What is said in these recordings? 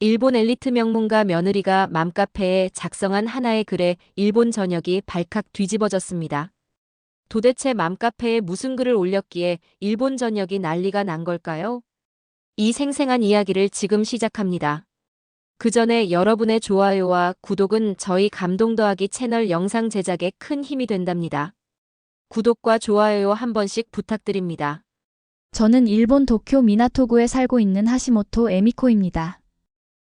일본 엘리트 명문가 며느리가 맘카페에 작성한 하나의 글에 일본 전역이 발칵 뒤집어졌습니다. 도대체 맘카페에 무슨 글을 올렸기에 일본 전역이 난리가 난 걸까요? 이 생생한 이야기를 지금 시작합니다. 그 전에 여러분의 좋아요와 구독은 저희 감동 더하기 채널 영상 제작에 큰 힘이 된답니다. 구독과 좋아요 한 번씩 부탁드립니다. 저는 일본 도쿄 미나토구에 살고 있는 하시모토 에미코입니다.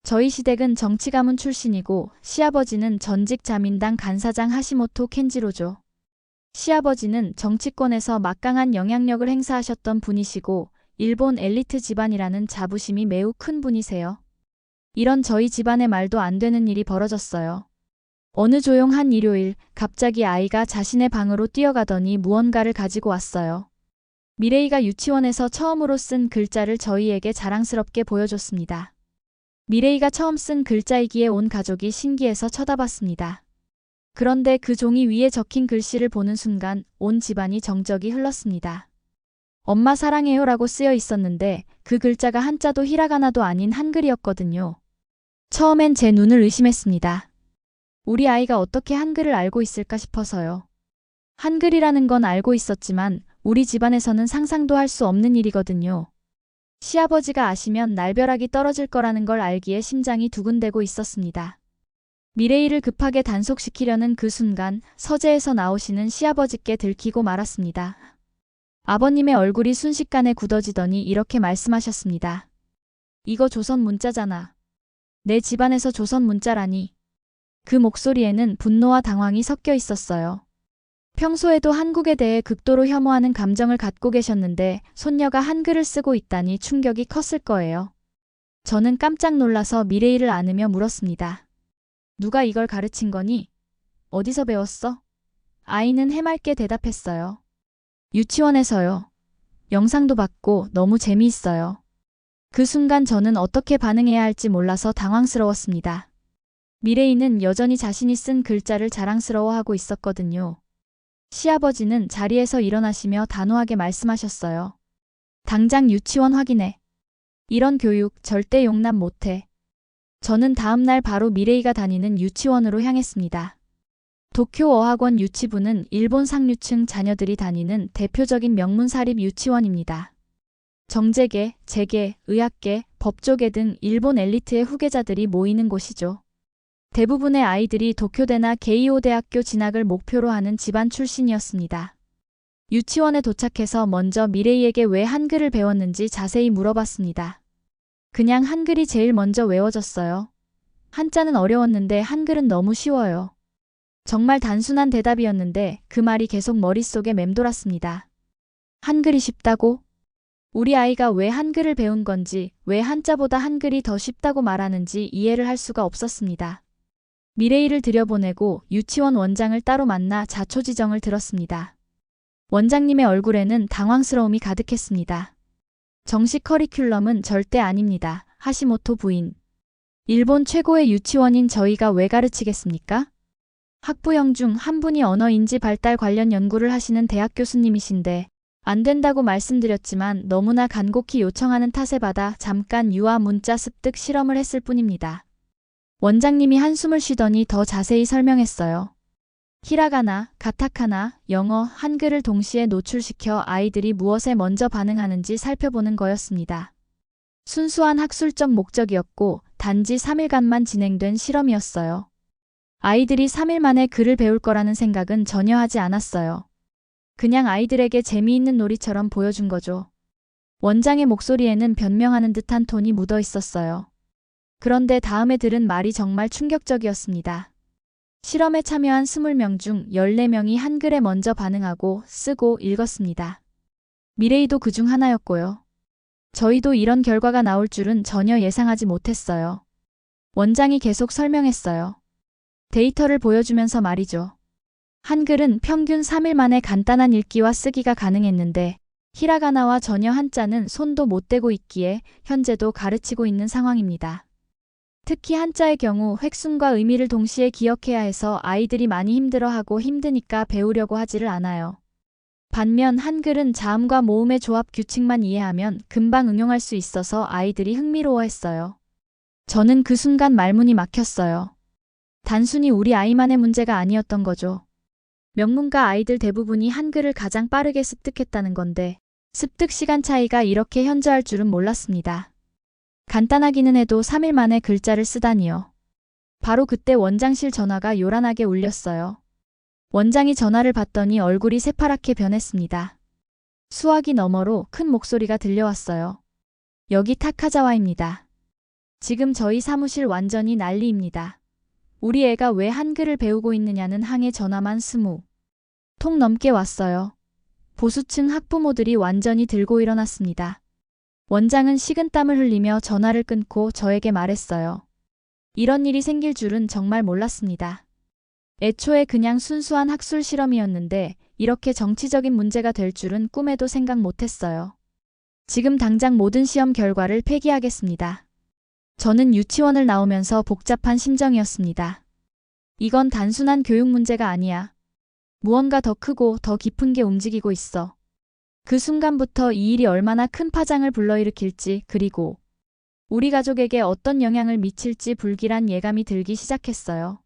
저희 시댁은 정치 가문 출신이고 시아버지는 전직 자민당 간사장 하시모토 켄지로죠. 시아버지는 정치권에서 막강한 영향력을 행사하셨던 분이시고 일본 엘리트 집안이라는 자부심이 매우 큰 분이세요. 이런 저희 집안의 말도 안 되는 일이 벌어졌어요. 어느 조용한 일요일 갑자기 아이가 자신의 방으로 뛰어가더니 무언가를 가지고 왔어요. 미레이가 유치원에서 처음으로 쓴 글자를 저희에게 자랑스럽게 보여줬습니다. 미레이가 처음 쓴 글자이기에 온 가족이 신기해서 쳐다봤습니다. 그런데 그 종이 위에 적힌 글씨를 보는 순간 온 집안이 정적이 흘렀습니다. 엄마 사랑해요라고 쓰여 있었는데 그 글자가 한자도 히라가나도 아닌 한글이었거든요. 처음엔 제 눈을 의심했습니다. 우리 아이가 어떻게 한글을 알고 있을까 싶어서요. 한글이라는 건 알고 있었지만 우리 집안에서는 상상도 할 수 없는 일이거든요. 시아버지가 아시면 날벼락이 떨어질 거라는 걸 알기에 심장이 두근대고 있었습니다. 미레이를 급하게 단속시키려는 그 순간 서재에서 나오시는 시아버지께 들키고 말았습니다. 아버님의 얼굴이 순식간에 굳어지더니 이렇게 말씀하셨습니다. 이거 조선 문자잖아. 내 집안에서 조선 문자라니. 그 목소리에는 분노와 당황이 섞여 있었어요. 평소에도 한국에 대해 극도로 혐오하는 감정을 갖고 계셨는데 손녀가 한글을 쓰고 있다니 충격이 컸을 거예요. 저는 깜짝 놀라서 미레이를 안으며 물었습니다. 누가 이걸 가르친 거니? 어디서 배웠어? 아이는 해맑게 대답했어요. 유치원에서요. 영상도 봤고 너무 재미있어요. 그 순간 저는 어떻게 반응해야 할지 몰라서 당황스러웠습니다. 미레이는 여전히 자신이 쓴 글자를 자랑스러워하고 있었거든요. 시아버지는 자리에서 일어나시며 단호하게 말씀하셨어요. 당장 유치원 확인해. 이런 교육 절대 용납 못해. 저는 다음 날 바로 미레이가 다니는 유치원으로 향했습니다. 도쿄 어학원 유치부는 일본 상류층 자녀들이 다니는 대표적인 명문 사립 유치원입니다. 정재계, 재계, 의학계, 법조계 등 일본 엘리트의 후계자들이 모이는 곳이죠. 대부분의 아이들이 도쿄대나 게이오 대학교 진학을 목표로 하는 집안 출신이었습니다. 유치원에 도착해서 먼저 미레이에게 왜 한글을 배웠는지 자세히 물어봤습니다. 그냥 한글이 제일 먼저 외워졌어요. 한자는 어려웠는데 한글은 너무 쉬워요. 정말 단순한 대답이었는데 그 말이 계속 머릿속에 맴돌았습니다. 한글이 쉽다고? 우리 아이가 왜 한글을 배운 건지, 왜 한자보다 한글이 더 쉽다고 말하는지 이해를 할 수가 없었습니다. 미레이를 들여보내고 유치원 원장을 따로 만나 자초지정을 들었습니다. 원장님의 얼굴에는 당황스러움이 가득했습니다. 정식 커리큘럼은 절대 아닙니다. 하시모토 부인. 일본 최고의 유치원인 저희가 왜 가르치겠습니까? 학부형 중 한 분이 언어인지 발달 관련 연구를 하시는 대학 교수님이신데 안 된다고 말씀드렸지만 너무나 간곡히 요청하는 탓에 받아 잠깐 유아 문자 습득 실험을 했을 뿐입니다. 원장님이 한숨을 쉬더니 더 자세히 설명했어요. 히라가나, 가타카나, 영어, 한글을 동시에 노출시켜 아이들이 무엇에 먼저 반응하는지 살펴보는 거였습니다. 순수한 학술적 목적이었고 단지 3일간만 진행된 실험이었어요. 아이들이 3일 만에 글을 배울 거라는 생각은 전혀 하지 않았어요. 그냥 아이들에게 재미있는 놀이처럼 보여준 거죠. 원장의 목소리에는 변명하는 듯한 톤이 묻어 있었어요. 그런데 다음에 들은 말이 정말 충격적이었습니다. 실험에 참여한 20명 중 14명이 한글에 먼저 반응하고 쓰고 읽었습니다. 미레이도 그중 하나였고요. 저희도 이런 결과가 나올 줄은 전혀 예상하지 못했어요. 원장이 계속 설명했어요. 데이터를 보여주면서 말이죠. 한글은 평균 3일 만에 간단한 읽기와 쓰기가 가능했는데 히라가나와 전혀 한자는 손도 못 대고 있기에 현재도 가르치고 있는 상황입니다. 특히 한자의 경우 획순과 의미를 동시에 기억해야 해서 아이들이 많이 힘들어하고 힘드니까 배우려고 하지를 않아요. 반면 한글은 자음과 모음의 조합 규칙만 이해하면 금방 응용할 수 있어서 아이들이 흥미로워했어요. 저는 그 순간 말문이 막혔어요. 단순히 우리 아이만의 문제가 아니었던 거죠. 명문가 아이들 대부분이 한글을 가장 빠르게 습득했다는 건데 습득 시간 차이가 이렇게 현저할 줄은 몰랐습니다. 간단하기는 해도 3일 만에 글자를 쓰다니요. 바로 그때 원장실 전화가 요란하게 울렸어요. 원장이 전화를 받더니 얼굴이 새파랗게 변했습니다. 수화기 너머로 큰 목소리가 들려왔어요. 여기 타카자와입니다. 지금 저희 사무실 완전히 난리입니다. 우리 애가 왜 한글을 배우고 있느냐는 항해 전화만 20통 넘게 왔어요. 보수층 학부모들이 완전히 들고 일어났습니다. 원장은 식은땀을 흘리며 전화를 끊고 저에게 말했어요. 이런 일이 생길 줄은 정말 몰랐습니다. 애초에 그냥 순수한 학술 실험이었는데 이렇게 정치적인 문제가 될 줄은 꿈에도 생각 못했어요. 지금 당장 모든 시험 결과를 폐기하겠습니다. 저는 유치원을 나오면서 복잡한 심정이었습니다. 이건 단순한 교육 문제가 아니야. 무언가 더 크고 더 깊은 게 움직이고 있어. 그 순간부터 이 일이 얼마나 큰 파장을 불러일으킬지 그리고 우리 가족에게 어떤 영향을 미칠지 불길한 예감이 들기 시작했어요.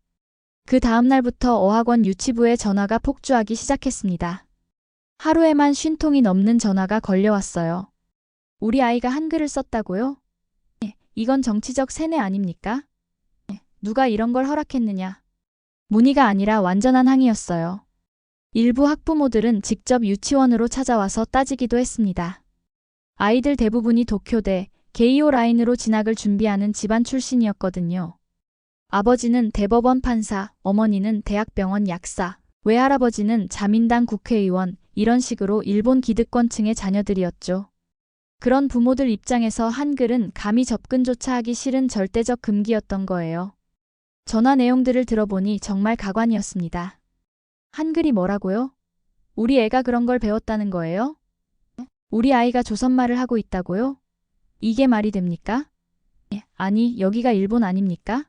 그 다음 날부터 어학원 유치부에 전화가 폭주하기 시작했습니다. 하루에만 50통이 넘는 전화가 걸려왔어요. 우리 아이가 한글을 썼다고요? 이건 정치적 세뇌 아닙니까? 누가 이런 걸 허락했느냐? 문의가 아니라 완전한 항의였어요. 일부 학부모들은 직접 유치원으로 찾아와서 따지기도 했습니다. 아이들 대부분이 도쿄대, 게이오 라인으로 진학을 준비하는 집안 출신이었거든요. 아버지는 대법원 판사, 어머니는 대학병원 약사, 외할아버지는 자민당 국회의원, 이런 식으로 일본 기득권층의 자녀들이었죠. 그런 부모들 입장에서 한글은 감히 접근조차 하기 싫은 절대적 금기였던 거예요. 전화 내용들을 들어보니 정말 가관이었습니다. 한글이 뭐라고요? 우리 애가 그런 걸 배웠다는 거예요? 우리 아이가 조선말을 하고 있다고요? 이게 말이 됩니까? 아니, 여기가 일본 아닙니까?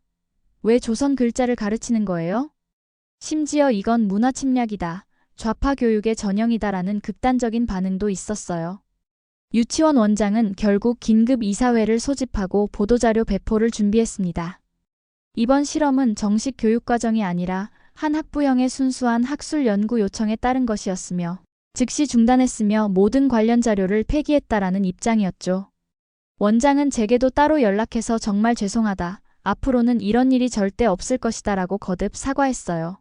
왜 조선 글자를 가르치는 거예요? 심지어 이건 문화 침략이다. 좌파 교육의 전형이다라는 극단적인 반응도 있었어요. 유치원 원장은 결국 긴급 이사회를 소집하고 보도자료 배포를 준비했습니다. 이번 실험은 정식 교육과정이 아니라 한 학부형의 순수한 학술 연구 요청에 따른 것이었으며 즉시 중단했으며 모든 관련 자료를 폐기했다라는 입장이었죠. 원장은 제게도 따로 연락해서 정말 죄송하다. 앞으로는 이런 일이 절대 없을 것이다 라고 거듭 사과했어요.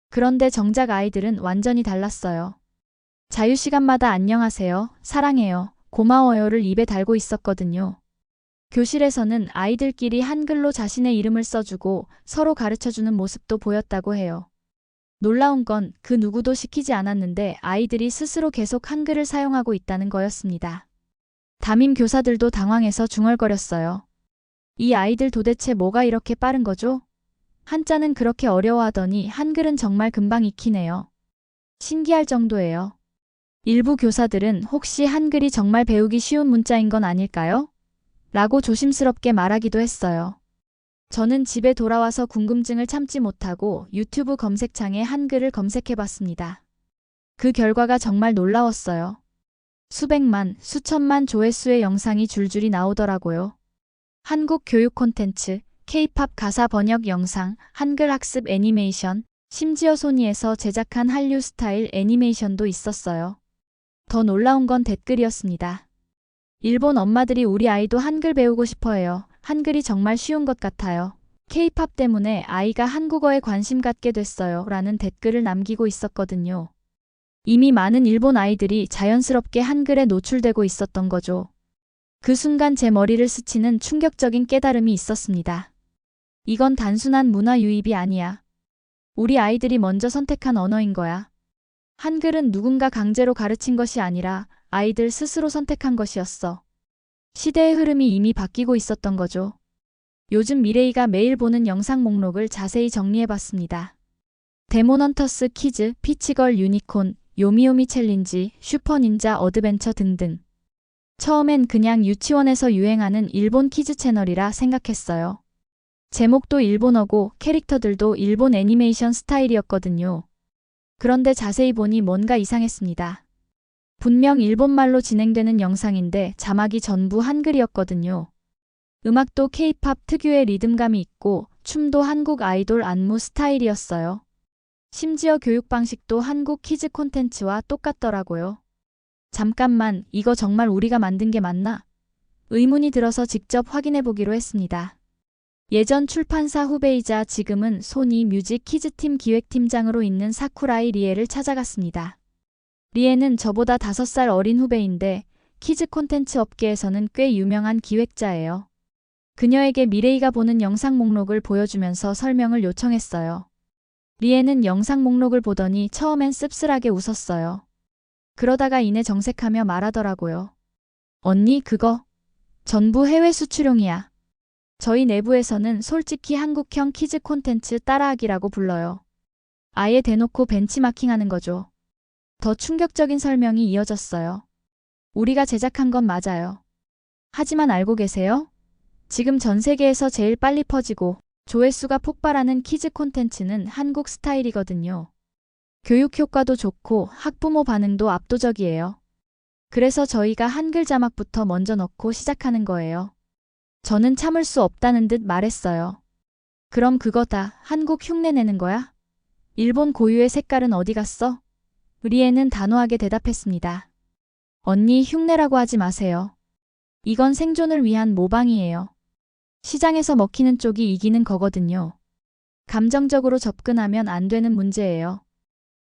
그런데 정작 아이들은 완전히 달랐어요. 자유시간마다 안녕하세요, 사랑해요, 고마워요를 입에 달고 있었거든요. 교실에서는 아이들끼리 한글로 자신의 이름을 써주고 서로 가르쳐주는 모습도 보였다고 해요. 놀라운 건 그 누구도 시키지 않았는데 아이들이 스스로 계속 한글을 사용하고 있다는 거였습니다. 담임 교사들도 당황해서 중얼거렸어요. 이 아이들 도대체 뭐가 이렇게 빠른 거죠? 한자는 그렇게 어려워하더니 한글은 정말 금방 익히네요. 신기할 정도예요. 일부 교사들은 혹시 한글이 정말 배우기 쉬운 문자인 건 아닐까요? 라고 조심스럽게 말하기도 했어요. 저는 집에 돌아와서 궁금증을 참지 못하고 유튜브 검색창에 한글을 검색해봤습니다. 그 결과가 정말 놀라웠어요. 수백만, 수천만 조회수의 영상이 줄줄이 나오더라고요. 한국 교육 콘텐츠, K-팝 가사 번역 영상, 한글 학습 애니메이션, 심지어 소니에서 제작한 한류 스타일 애니메이션도 있었어요. 더 놀라운 건 댓글이었습니다. 일본 엄마들이 우리 아이도 한글 배우고 싶어해요. 한글이 정말 쉬운 것 같아요. K-팝 때문에 아이가 한국어에 관심 갖게 됐어요. 라는 댓글을 남기고 있었거든요. 이미 많은 일본 아이들이 자연스럽게 한글에 노출되고 있었던 거죠. 그 순간 제 머리를 스치는 충격적인 깨달음이 있었습니다. 이건 단순한 문화 유입이 아니야. 우리 아이들이 먼저 선택한 언어인 거야. 한글은 누군가 강제로 가르친 것이 아니라 아이들 스스로 선택한 것이었어. 시대의 흐름이 이미 바뀌고 있었던 거죠. 요즘 미레이가 매일 보는 영상 목록을 자세히 정리해봤습니다. 데모넌터스 키즈, 피치걸 유니콘, 요미요미 챌린지, 슈퍼닌자 어드벤처 등등. 처음엔 그냥 유치원에서 유행하는 일본 키즈 채널이라 생각했어요. 제목도 일본어고 캐릭터들도 일본 애니메이션 스타일이었거든요. 그런데 자세히 보니 뭔가 이상했습니다. 분명 일본말로 진행되는 영상인데 자막이 전부 한글이었거든요. 음악도 K-팝 특유의 리듬감이 있고 춤도 한국 아이돌 안무 스타일이었어요. 심지어 교육 방식도 한국 키즈 콘텐츠와 똑같더라고요. 잠깐만, 이거 정말 우리가 만든 게 맞나? 의문이 들어서 직접 확인해 보기로 했습니다. 예전 출판사 후배이자 지금은 소니 뮤직 키즈팀 기획팀장으로 있는 사쿠라이 리에를 찾아갔습니다. 리에는 저보다 5살 어린 후배인데 키즈 콘텐츠 업계에서는 꽤 유명한 기획자예요. 그녀에게 미레이가 보는 영상 목록을 보여주면서 설명을 요청했어요. 리에는 영상 목록을 보더니 처음엔 씁쓸하게 웃었어요. 그러다가 이내 정색하며 말하더라고요. 언니, 그거 전부 해외 수출용이야. 저희 내부에서는 솔직히 한국형 키즈 콘텐츠 따라하기라고 불러요. 아예 대놓고 벤치마킹하는 거죠. 더 충격적인 설명이 이어졌어요. 우리가 제작한 건 맞아요. 하지만 알고 계세요? 지금 전 세계에서 제일 빨리 퍼지고 조회수가 폭발하는 키즈 콘텐츠는 한국 스타일이거든요. 교육 효과도 좋고 학부모 반응도 압도적이에요. 그래서 저희가 한글 자막부터 먼저 넣고 시작하는 거예요. 저는 참을 수 없다는 듯 말했어요. 그럼 그거다. 한국 흉내 내는 거야? 일본 고유의 색깔은 어디 갔어? 리에는 단호하게 대답했습니다. 언니, 흉내라고 하지 마세요. 이건 생존을 위한 모방이에요. 시장에서 먹히는 쪽이 이기는 거거든요. 감정적으로 접근하면 안 되는 문제예요.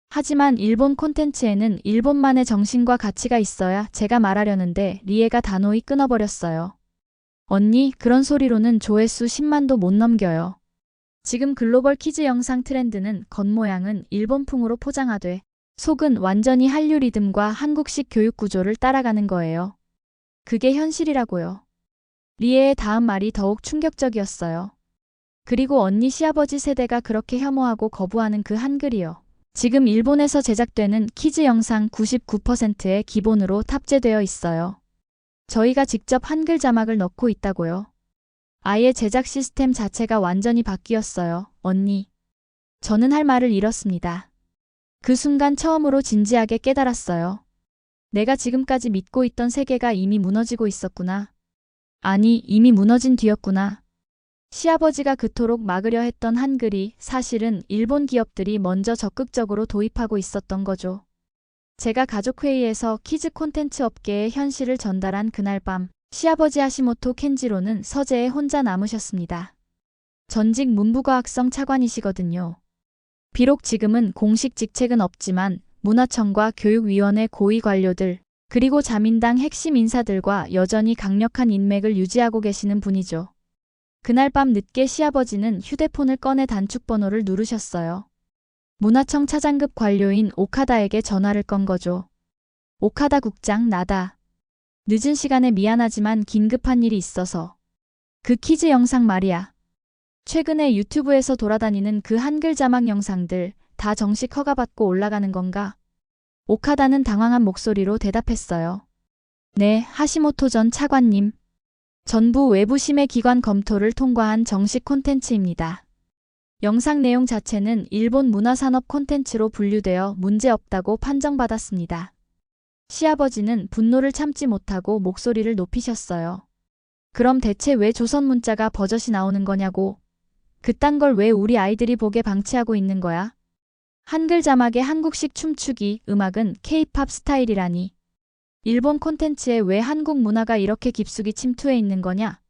하지만 일본 콘텐츠에는 일본만의 정신과 가치가 있어야 제가 말하려는데 리에가 단호히 끊어버렸어요. 언니, 그런 소리로는 조회수 10만도 못 넘겨요. 지금 글로벌 키즈 영상 트렌드는 겉모양은 일본풍으로 포장하되 속은 완전히 한류 리듬과 한국식 교육 구조를 따라가는 거예요. 그게 현실이라고요. 리에의 다음 말이 더욱 충격적이었어요. 그리고 언니 시아버지 세대가 그렇게 혐오하고 거부하는 그 한글이요. 지금 일본에서 제작되는 키즈 영상 99%의 기본으로 탑재되어 있어요. 저희가 직접 한글 자막을 넣고 있다고요. 아예 제작 시스템 자체가 완전히 바뀌었어요. 언니. 저는 할 말을 잃었습니다. 그 순간 처음으로 진지하게 깨달았어요. 내가 지금까지 믿고 있던 세계가 이미 무너지고 있었구나. 아니, 이미 무너진 뒤였구나. 시아버지가 그토록 막으려 했던 한글이 사실은 일본 기업들이 먼저 적극적으로 도입하고 있었던 거죠. 제가 가족회의에서 키즈 콘텐츠 업계의 현실을 전달한 그날 밤, 시아버지 하시모토 켄지로는 서재에 혼자 남으셨습니다. 전직 문부과학성 차관이시거든요. 비록 지금은 공식 직책은 없지만 문화청과 교육위원회 고위 관료들, 그리고 자민당 핵심 인사들과 여전히 강력한 인맥을 유지하고 계시는 분이죠. 그날 밤 늦게 시아버지는 휴대폰을 꺼내 단축번호를 누르셨어요. 문화청 차장급 관료인 오카다에게 전화를 건 거죠. 오카다 국장, 나다. 늦은 시간에 미안하지만 긴급한 일이 있어서. 그 키즈 영상 말이야. 최근에 유튜브에서 돌아다니는 그 한글 자막 영상들 다 정식 허가받고 올라가는 건가? 오카다는 당황한 목소리로 대답했어요. 네, 하시모토 전 차관님. 전부 외부 심의 기관 검토를 통과한 정식 콘텐츠입니다. 영상 내용 자체는 일본 문화산업 콘텐츠로 분류되어 문제없다고 판정받았습니다. 시아버지는 분노를 참지 못하고 목소리를 높이셨어요. 그럼 대체 왜 조선 문자가 버젓이 나오는 거냐고. 그딴 걸 왜 우리 아이들이 보게 방치하고 있는 거야? 한글 자막에 한국식 춤추기, 음악은 K-팝 스타일이라니. 일본 콘텐츠에 왜 한국 문화가 이렇게 깊숙이 침투해 있는 거냐?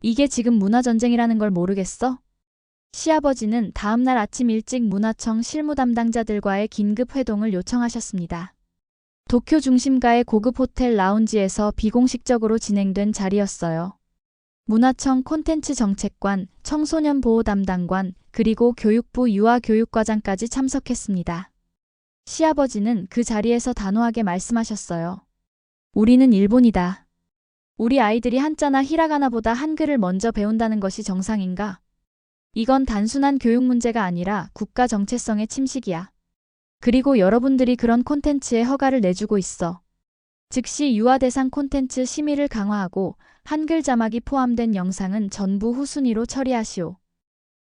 이게 지금 문화전쟁이라는 걸 모르겠어? 시아버지는 다음날 아침 일찍 문화청 실무 담당자들과의 긴급 회동을 요청하셨습니다. 도쿄 중심가의 고급 호텔 라운지에서 비공식적으로 진행된 자리였어요. 문화청 콘텐츠 정책관, 청소년 보호 담당관, 그리고 교육부 유아교육과장까지 참석했습니다. 시아버지는 그 자리에서 단호하게 말씀하셨어요. 우리는 일본이다. 우리 아이들이 한자나 히라가나보다 한글을 먼저 배운다는 것이 정상인가? 이건 단순한 교육 문제가 아니라 국가 정체성의 침식이야. 그리고 여러분들이 그런 콘텐츠에 허가를 내주고 있어. 즉시 유아 대상 콘텐츠 심의를 강화하고 한글 자막이 포함된 영상은 전부 후순위로 처리하시오.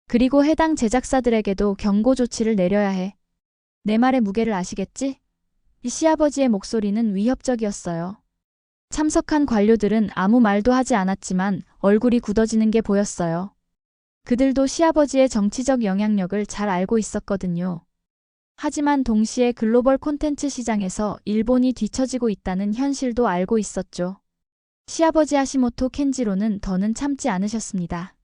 그리고 해당 제작사들에게도 경고 조치를 내려야 해. 내 말의 무게를 아시겠지? 이 시아버지의 목소리는 위협적이었어요. 참석한 관료들은 아무 말도 하지 않았지만 얼굴이 굳어지는 게 보였어요. 그들도 시아버지의 정치적 영향력을 잘 알고 있었거든요. 하지만 동시에 글로벌 콘텐츠 시장에서 일본이 뒤처지고 있다는 현실도 알고 있었죠. 시아버지 하시모토 켄지로는 더는 참지 않으셨습니다.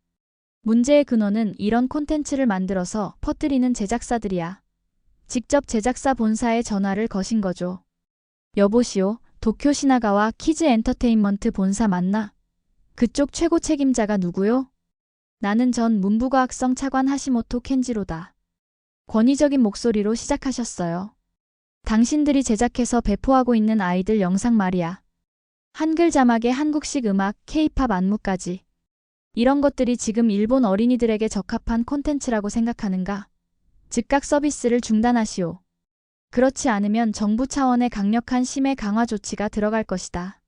문제의 근원은 이런 콘텐츠를 만들어서 퍼뜨리는 제작사들이야. 직접 제작사 본사에 전화를 거신 거죠. 여보시오, 도쿄 시나가와 키즈 엔터테인먼트 본사 맞나? 그쪽 최고 책임자가 누구요? 나는 전 문부과학성 차관 하시모토 켄지로다. 권위적인 목소리로 시작하셨어요. 당신들이 제작해서 배포하고 있는 아이들 영상 말이야. 한글 자막에 한국식 음악, K-팝 안무까지. 이런 것들이 지금 일본 어린이들에게 적합한 콘텐츠라고 생각하는가? 즉각 서비스를 중단하시오. 그렇지 않으면 정부 차원의 강력한 심해 강화 조치가 들어갈 것이다.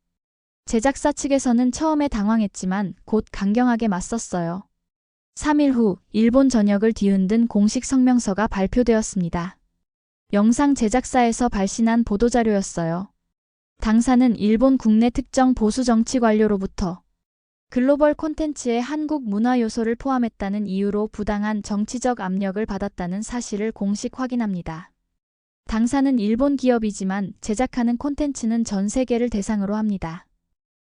제작사 측에서는 처음에 당황했지만 곧 강경하게 맞섰어요. 3일 후 일본 전역을 뒤흔든 공식 성명서가 발표되었습니다. 영상 제작사에서 발신한 보도자료였어요. 당사는 일본 국내 특정 보수 정치 관료로부터 글로벌 콘텐츠에 한국 문화 요소를 포함했다는 이유로 부당한 정치적 압력을 받았다는 사실을 공식 확인합니다. 당사는 일본 기업이지만 제작하는 콘텐츠는 전 세계를 대상으로 합니다.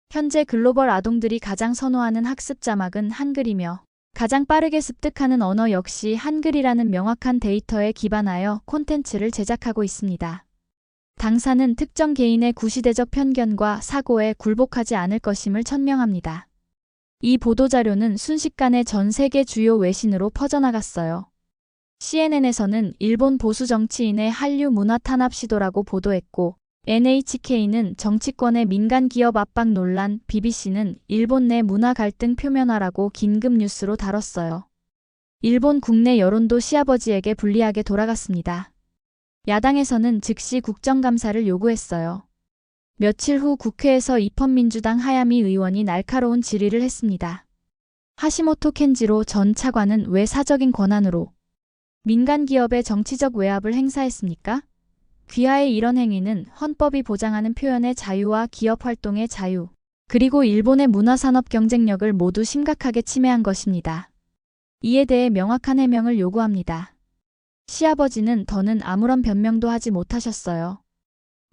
현재 글로벌 아동들이 가장 선호하는 학습 자막은 한글이며 가장 빠르게 습득하는 언어 역시 한글이라는 명확한 데이터에 기반하여 콘텐츠를 제작하고 있습니다. 당사는 특정 개인의 구시대적 편견과 사고에 굴복하지 않을 것임을 천명합니다. 이 보도자료는 순식간에 전 세계 주요 외신으로 퍼져나갔어요. CNN에서는 일본 보수 정치인의 한류 문화 탄압 시도라고 보도했고 NHK는 정치권의 민간 기업 압박 논란, BBC는 일본 내 문화 갈등 표면화라고 긴급 뉴스로 다뤘어요. 일본 국내 여론도 시아버지에게 불리하게 돌아갔습니다. 야당에서는 즉시 국정감사를 요구했어요. 며칠 후 국회에서 입헌민주당 하야미 의원이 날카로운 질의를 했습니다. 하시모토 켄지로 전 차관은 왜 사적인 권한으로 민간 기업의 정치적 외압을 행사했습니까? 귀하의 이런 행위는 헌법이 보장하는 표현의 자유와 기업 활동의 자유, 그리고 일본의 문화산업 경쟁력을 모두 심각하게 침해한 것입니다. 이에 대해 명확한 해명을 요구합니다. 시아버지는 더는 아무런 변명도 하지 못하셨어요.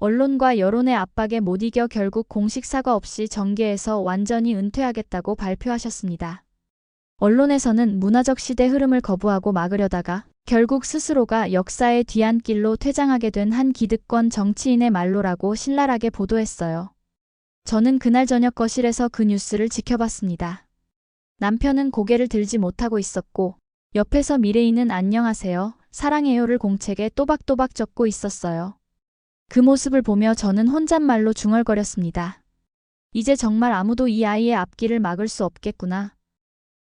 언론과 여론의 압박에 못 이겨 결국 공식 사과 없이 정계에서 완전히 은퇴하겠다고 발표하셨습니다. 언론에서는 문화적 시대 흐름을 거부하고 막으려다가 결국 스스로가 역사의 뒤안길로 퇴장하게 된 한 기득권 정치인의 말로라고 신랄하게 보도했어요. 저는 그날 저녁 거실에서 그 뉴스를 지켜봤습니다. 남편은 고개를 들지 못하고 있었고 옆에서 미래인은 안녕하세요, 사랑해요를 공책에 또박또박 적고 있었어요. 그 모습을 보며 저는 혼잣말로 중얼거렸습니다. 이제 정말 아무도 이 아이의 앞길을 막을 수 없겠구나.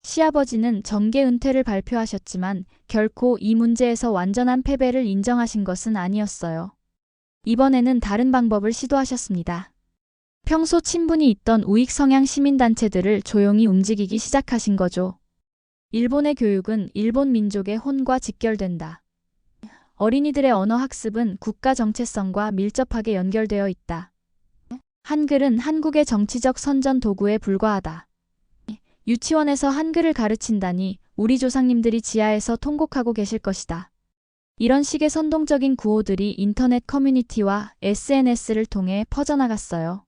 시아버지는 정계 은퇴를 발표하셨지만 결코 이 문제에서 완전한 패배를 인정하신 것은 아니었어요. 이번에는 다른 방법을 시도하셨습니다. 평소 친분이 있던 우익 성향 시민단체들을 조용히 움직이기 시작하신 거죠. 일본의 교육은 일본 민족의 혼과 직결된다. 어린이들의 언어 학습은 국가 정체성과 밀접하게 연결되어 있다. 한글은 한국의 정치적 선전 도구에 불과하다. 유치원에서 한글을 가르친다니 우리 조상님들이 지하에서 통곡하고 계실 것이다. 이런 식의 선동적인 구호들이 인터넷 커뮤니티와 SNS를 통해 퍼져나갔어요.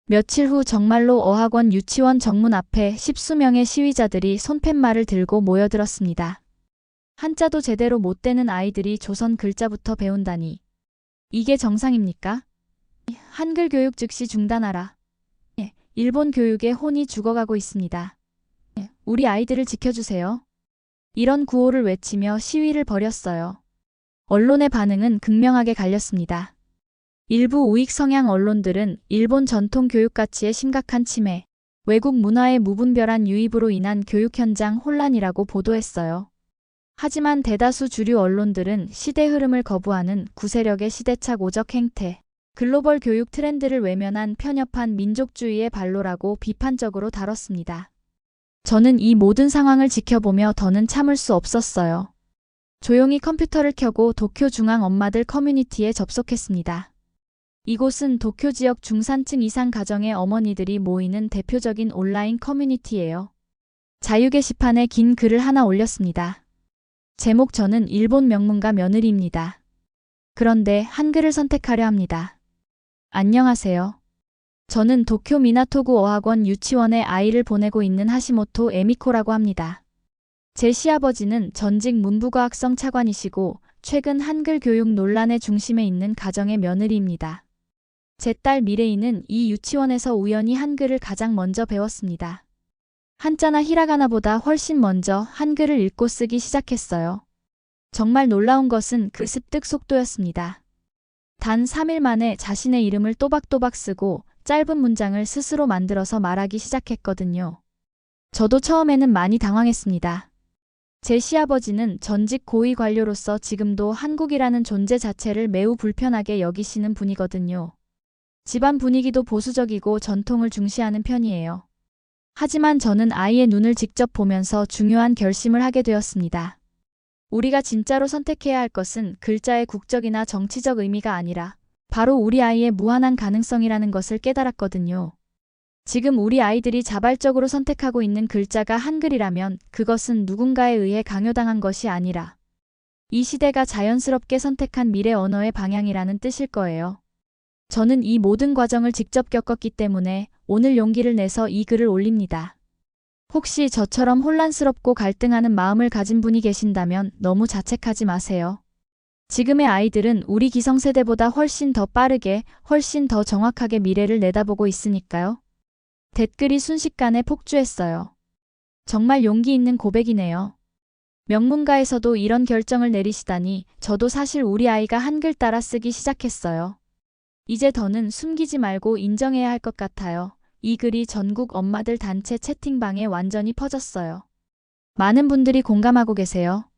며칠 후 정말로 어학원 유치원 정문 앞에 십수명의 시위자들이 손팻말을 들고 모여들었습니다. 한자도 제대로 못 되는 아이들이 조선 글자부터 배운다니. 이게 정상입니까? 한글 교육 즉시 중단하라. 일본 교육의 혼이 죽어가고 있습니다. 우리 아이들을 지켜주세요. 이런 구호를 외치며 시위를 벌였어요. 언론의 반응은 극명하게 갈렸습니다. 일부 우익 성향 언론들은 일본 전통 교육 가치의 심각한 침해, 외국 문화의 무분별한 유입으로 인한 교육 현장 혼란이라고 보도했어요. 하지만 대다수 주류 언론들은 시대 흐름을 거부하는 구세력의 시대착 오적 행태, 글로벌 교육 트렌드를 외면한 편협한 민족주의의 발로라고 비판적으로 다뤘습니다. 저는 이 모든 상황을 지켜보며 더는 참을 수 없었어요. 조용히 컴퓨터를 켜고 도쿄 중앙 엄마들 커뮤니티에 접속했습니다. 이곳은 도쿄 지역 중산층 이상 가정의 어머니들이 모이는 대표적인 온라인 커뮤니티예요. 자유 게시판에 긴 글을 하나 올렸습니다. 제목 저는 일본 명문가 며느리입니다. 그런데 한글을 선택하려 합니다. 안녕하세요. 저는 도쿄 미나토구 어학원 유치원에 아이를 보내고 있는 하시모토 에미코라고 합니다. 제 시아버지는 전직 문부과학성 차관이시고 최근 한글 교육 논란의 중심에 있는 가정의 며느리입니다. 제 딸 미레이는 이 유치원에서 우연히 한글을 가장 먼저 배웠습니다. 한자나 히라가나보다 훨씬 먼저 한글을 읽고 쓰기 시작했어요. 정말 놀라운 것은 그 습득 속도였습니다. 단 3일 만에 자신의 이름을 또박또박 쓰고 짧은 문장을 스스로 만들어서 말하기 시작했거든요. 저도 처음에는 많이 당황했습니다. 제 시아버지는 전직 고위 관료로서 지금도 한국이라는 존재 자체를 매우 불편하게 여기시는 분이거든요. 집안 분위기도 보수적이고 전통을 중시하는 편이에요. 하지만 저는 아이의 눈을 직접 보면서 중요한 결심을 하게 되었습니다. 우리가 진짜로 선택해야 할 것은 글자의 국적이나 정치적 의미가 아니라 바로 우리 아이의 무한한 가능성이라는 것을 깨달았거든요. 지금 우리 아이들이 자발적으로 선택하고 있는 글자가 한글이라면 그것은 누군가에 의해 강요당한 것이 아니라 이 시대가 자연스럽게 선택한 미래 언어의 방향이라는 뜻일 거예요. 저는 이 모든 과정을 직접 겪었기 때문에 오늘 용기를 내서 이 글을 올립니다. 혹시 저처럼 혼란스럽고 갈등하는 마음을 가진 분이 계신다면 너무 자책하지 마세요. 지금의 아이들은 우리 기성세대보다 훨씬 더 빠르게, 훨씬 더 정확하게 미래를 내다보고 있으니까요. 댓글이 순식간에 폭주했어요. 정말 용기 있는 고백이네요. 명문가에서도 이런 결정을 내리시다니 저도 사실 우리 아이가 한글 따라 쓰기 시작했어요. 이제 더는 숨기지 말고 인정해야 할 것 같아요. 이 글이 전국 엄마들 단체 채팅방에 완전히 퍼졌어요. 많은 분들이 공감하고 계세요.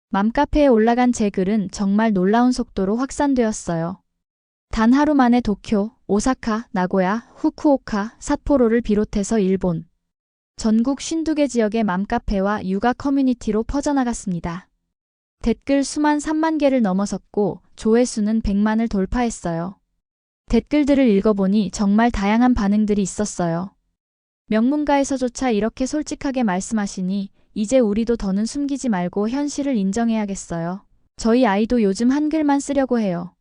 맘카페에 올라간 제 글은 정말 놀라운 속도로 확산되었어요. 단 하루 만에 도쿄, 오사카, 나고야, 후쿠오카, 삿포로를 비롯해서 일본, 전국 52개 지역의 맘카페와 육아 커뮤니티로 퍼져나갔습니다. 댓글 수만 3만 개를 넘어섰고 조회수는 100만을 돌파했어요. 댓글들을 읽어보니 정말 다양한 반응들이 있었어요. 명문가에서조차 이렇게 솔직하게 말씀하시니 이제 우리도 더는 숨기지 말고 현실을 인정해야겠어요. 저희 아이도 요즘 한글만 쓰려고 해요.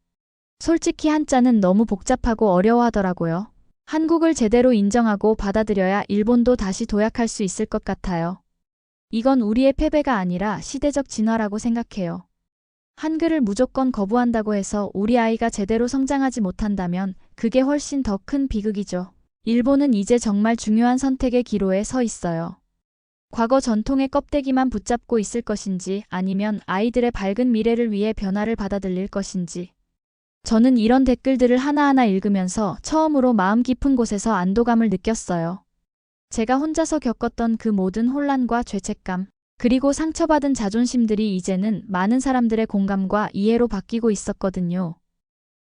솔직히 한자는 너무 복잡하고 어려워하더라고요. 한국을 제대로 인정하고 받아들여야 일본도 다시 도약할 수 있을 것 같아요. 이건 우리의 패배가 아니라 시대적 진화라고 생각해요. 한글을 무조건 거부한다고 해서 우리 아이가 제대로 성장하지 못한다면 그게 훨씬 더 큰 비극이죠. 일본은 이제 정말 중요한 선택의 기로에 서 있어요. 과거 전통의 껍데기만 붙잡고 있을 것인지 아니면 아이들의 밝은 미래를 위해 변화를 받아들일 것인지. 저는 이런 댓글들을 하나하나 읽으면서 처음으로 마음 깊은 곳에서 안도감을 느꼈어요. 제가 혼자서 겪었던 그 모든 혼란과 죄책감, 그리고 상처받은 자존심들이 이제는 많은 사람들의 공감과 이해로 바뀌고 있었거든요.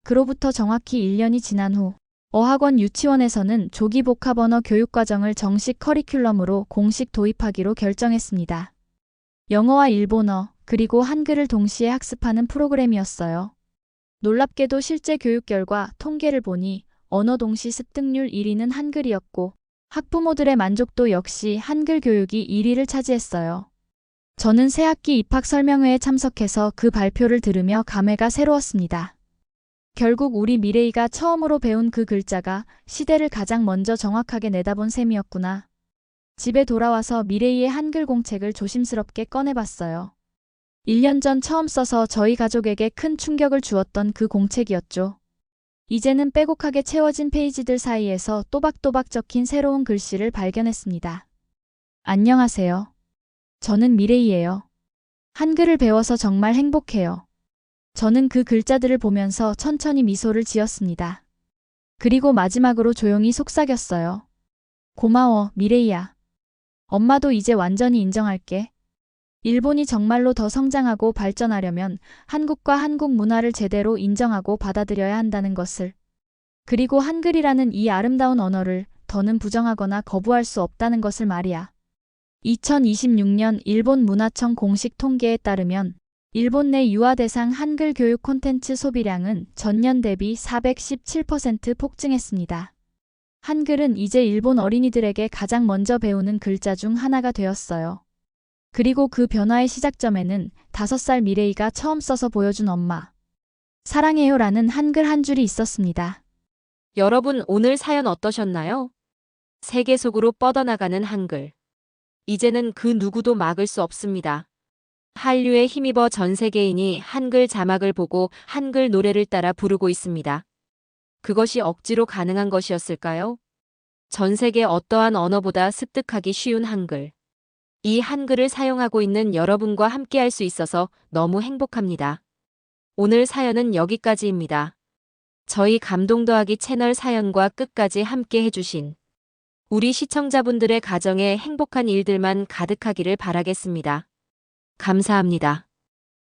그로부터 정확히 1년이 지난 후 어학원 유치원에서는 조기 복합 언어 교육과정을 정식 커리큘럼으로 공식 도입하기로 결정했습니다. 영어와 일본어, 그리고 한글을 동시에 학습하는 프로그램이었어요. 놀랍게도 실제 교육 결과 통계를 보니 언어 동시 습득률 1위는 한글이었고 학부모들의 만족도 역시 한글 교육이 1위를 차지했어요. 저는 새학기 입학 설명회에 참석해서 그 발표를 들으며 감회가 새로웠습니다. 결국 우리 미레이가 처음으로 배운 그 글자가 시대를 가장 먼저 정확하게 내다본 셈이었구나. 집에 돌아와서 미레이의 한글 공책을 조심스럽게 꺼내봤어요. 1년 전 처음 써서 저희 가족에게 큰 충격을 주었던 그 공책이었죠. 이제는 빼곡하게 채워진 페이지들 사이에서 또박또박 적힌 새로운 글씨를 발견했습니다. 안녕하세요. 저는 미레이예요. 한글을 배워서 정말 행복해요. 저는 그 글자들을 보면서 천천히 미소를 지었습니다. 그리고 마지막으로 조용히 속삭였어요. 고마워, 미레이야. 엄마도 이제 완전히 인정할게. 일본이 정말로 더 성장하고 발전하려면 한국과 한국 문화를 제대로 인정하고 받아들여야 한다는 것을. 그리고 한글이라는 이 아름다운 언어를 더는 부정하거나 거부할 수 없다는 것을 말이야. 2026년 일본 문화청 공식 통계에 따르면 일본 내 유아 대상 한글 교육 콘텐츠 소비량은 전년 대비 417% 폭증했습니다. 한글은 이제 일본 어린이들에게 가장 먼저 배우는 글자 중 하나가 되었어요. 그리고 그 변화의 시작점에는 5살 미레이가 처음 써서 보여준 엄마. 사랑해요라는 한글 한 줄이 있었습니다. 여러분 오늘 사연 어떠셨나요? 세계 속으로 뻗어나가는 한글. 이제는 그 누구도 막을 수 없습니다. 한류에 힘입어 전 세계인이 한글 자막을 보고 한글 노래를 따라 부르고 있습니다. 그것이 억지로 가능한 것이었을까요? 전 세계 어떠한 언어보다 습득하기 쉬운 한글. 이 한글을 사용하고 있는 여러분과 함께할 수 있어서 너무 행복합니다. 오늘 사연은 여기까지입니다. 저희 감동 더하기 채널 사연과 끝까지 함께 해주신 우리 시청자분들의 가정에 행복한 일들만 가득하기를 바라겠습니다. 감사합니다.